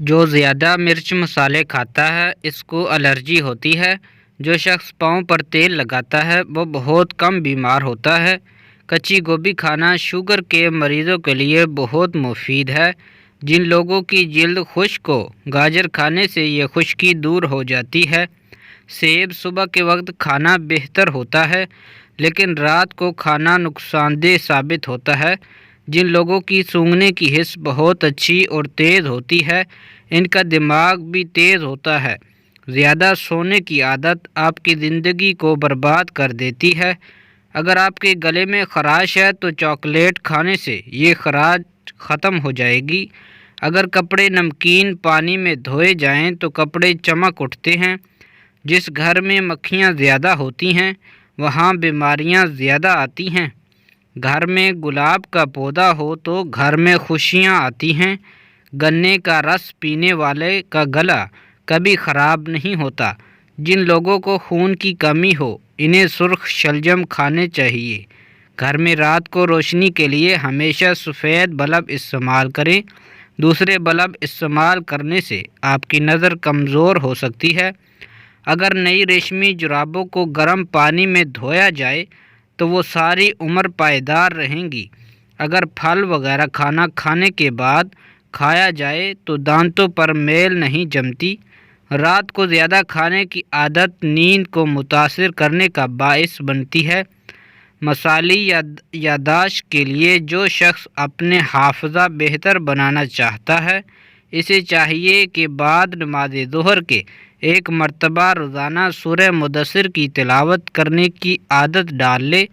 جو زیادہ مرچ مسالے کھاتا ہے اس کو الرجی ہوتی ہے۔ جو شخص پاؤں پر تیل لگاتا ہے وہ بہت کم بیمار ہوتا ہے۔ کچی گوبھی کھانا شوگر کے مریضوں کے لیے بہت مفید ہے۔ جن لوگوں کی جلد خشک ہو، گاجر کھانے سے یہ خشکی دور ہو جاتی ہے۔ سیب صبح کے وقت کھانا بہتر ہوتا ہے، لیکن رات کو کھانا نقصان دہ ثابت ہوتا ہے۔ جن لوگوں کی سونگھنے کی حس بہت اچھی اور تیز ہوتی ہے، ان کا دماغ بھی تیز ہوتا ہے۔ زیادہ سونے کی عادت آپ کی زندگی کو برباد کر دیتی ہے۔ اگر آپ کے گلے میں خراش ہے تو چاکلیٹ کھانے سے یہ خراش ختم ہو جائے گی۔ اگر کپڑے نمکین پانی میں دھوئے جائیں تو کپڑے چمک اٹھتے ہیں۔ جس گھر میں مکھیاں زیادہ ہوتی ہیں وہاں بیماریاں زیادہ آتی ہیں۔ گھر میں گلاب کا پودا ہو تو گھر میں خوشیاں آتی ہیں۔ گنے کا رس پینے والے کا گلا کبھی خراب نہیں ہوتا۔ جن لوگوں کو خون کی کمی ہو انہیں سرخ شلجم کھانے چاہیے۔ گھر میں رات کو روشنی کے لیے ہمیشہ سفید بلب استعمال کریں۔ دوسرے بلب استعمال کرنے سے آپ کی نظر کمزور ہو سکتی ہے۔ اگر نئی ریشمی جرابوں کو گرم پانی میں دھویا جائے تو وہ ساری عمر پائیدار رہیں گی۔ اگر پھل وغیرہ کھانے کے بعد کھایا جائے تو دانتوں پر میل نہیں جمتی۔ رات کو زیادہ کھانے کی عادت نیند کو متاثر کرنے کا باعث بنتی ہے۔ مثالی یادداشت کے لیے جو شخص اپنے حافظہ بہتر بنانا چاہتا ہے اسے چاہیے کہ بعد نماز ظہر کے ایک مرتبہ روزانہ سورہ مدثر کی تلاوت کرنے کی عادت ڈال لے۔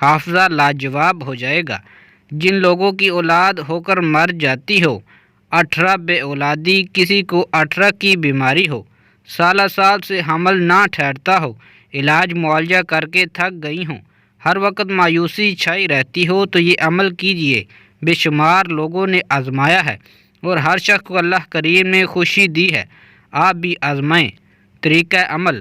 حافظہ لاجواب ہو جائے گا۔ جن لوگوں کی اولاد ہو کر مر جاتی ہو، 18 بے اولادی، کسی کو 18 کی بیماری ہو، سالہ سال سے حمل نہ ٹھہرتا ہو، علاج معالجہ کر کے تھک گئی ہوں، ہر وقت مایوسی چھائی رہتی ہو تو یہ عمل کیجئے۔ بے شمار لوگوں نے آزمایا ہے اور ہر شخص کو اللہ کریم نے خوشی دی ہے۔ آپ بھی آزمائیں۔ طریقہ عمل: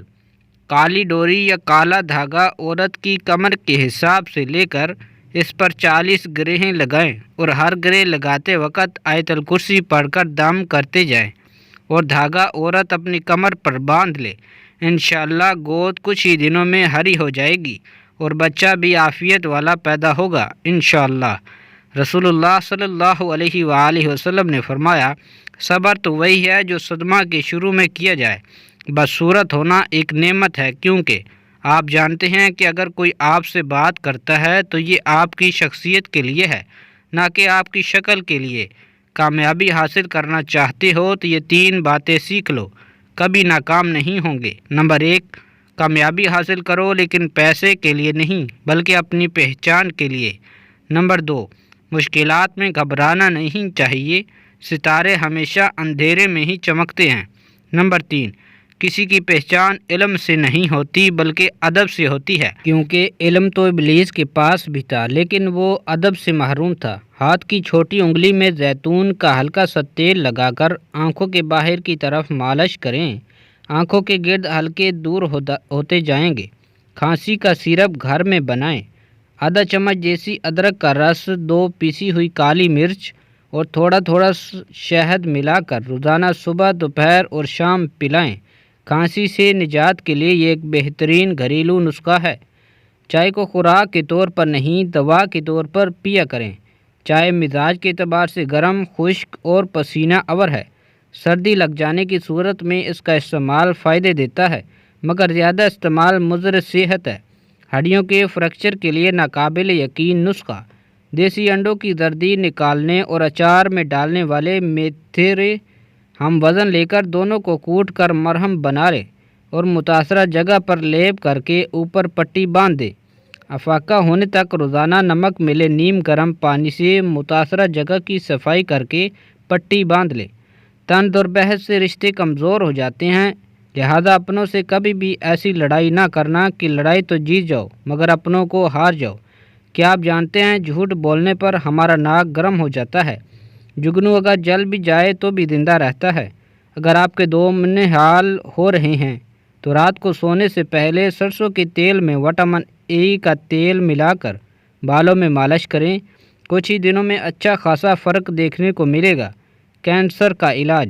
کالی ڈوری یا کالا دھاگا عورت کی کمر کے حساب سے لے کر اس پر 40 گرہیں لگائیں اور ہر گرہ لگاتے وقت آیت الکرسی پڑھ کر دم کرتے جائیں اور دھاگا عورت اپنی کمر پر باندھ لے۔ انشاءاللہ گود کچھ ہی دنوں میں ہری ہو جائے گی اور بچہ بھی عافیت والا پیدا ہوگا انشاءاللہ۔ رسول اللہ صلی اللہ علیہ وآلہ وسلم نے فرمایا، صبر تو وہی ہے جو صدمہ کے شروع میں کیا جائے۔ بدصورت ہونا ایک نعمت ہے، کیونکہ آپ جانتے ہیں کہ اگر کوئی آپ سے بات کرتا ہے تو یہ آپ کی شخصیت کے لیے ہے، نہ کہ آپ کی شکل کے لیے۔ کامیابی حاصل کرنا چاہتے ہو تو یہ 3 باتیں سیکھ لو، کبھی ناکام نہیں ہوں گے۔ نمبر 1، کامیابی حاصل کرو لیکن پیسے کے لیے نہیں بلکہ اپنی پہچان کے لیے۔ نمبر 2، مشکلات میں گھبرانا نہیں چاہیے، ستارے ہمیشہ اندھیرے میں ہی چمکتے ہیں۔ نمبر 3، کسی کی پہچان علم سے نہیں ہوتی بلکہ ادب سے ہوتی ہے، کیونکہ علم تو ابلیس کے پاس بھی تھا لیکن وہ ادب سے محروم تھا۔ ہاتھ کی چھوٹی انگلی میں زیتون کا ہلکا سا تیل لگا کر آنکھوں کے باہر کی طرف مالش کریں، آنکھوں کے گرد ہلکے دور ہوتے جائیں گے۔ کھانسی کا سیرپ گھر میں بنائیں۔ آدھا چمچ دیسی ادرک کا رس، 2 پیسی ہوئی کالی مرچ اور تھوڑا تھوڑا شہد ملا کر روزانہ صبح، دوپہر اور شام پلائیں۔ کھانسی سے نجات کے لیے یہ ایک بہترین گھریلو نسخہ ہے۔ چائے کو خوراک کے طور پر نہیں، دوا کے طور پر پیا کریں۔ چائے مزاج کے اعتبار سے گرم، خشک اور پسینہ آور ہے۔ سردی لگ جانے کی صورت میں اس کا استعمال فائدے دیتا ہے، مگر زیادہ استعمال مضر صحت ہے۔ ہڈیوں کے فریکچر کے لیے ناقابل یقین نسخہ: دیسی انڈوں کی زردی نکالنے اور اچار میں ڈالنے والے میتھرے ہم وزن لے کر دونوں کو کوٹ کر مرہم بنا لیں اور متاثرہ جگہ پر لیپ کر کے اوپر پٹی باندھ دیں۔ افاقہ ہونے تک روزانہ نمک ملے نیم گرم پانی سے متاثرہ جگہ کی صفائی کر کے پٹی باندھ لیں۔ طنز اور بحث سے رشتے کمزور ہو جاتے ہیں، لہذا اپنوں سے کبھی بھی ایسی لڑائی نہ کرنا کہ لڑائی تو جیت جاؤ مگر اپنوں کو ہار جاؤ۔ کیا آپ جانتے ہیں جھوٹ بولنے پر ہمارا ناک گرم ہو جاتا ہے؟ جگنو اگر جل بھی جائے تو بھی زندہ رہتا ہے۔ اگر آپ کے 2 منحال ہو رہے ہیں تو رات کو سونے سے پہلے سرسوں کے تیل میں وٹامن ای کا تیل ملا کر بالوں میں مالش کریں۔ کچھ ہی دنوں میں اچھا خاصا فرق دیکھنے کو ملے گا۔ کینسر کا علاج: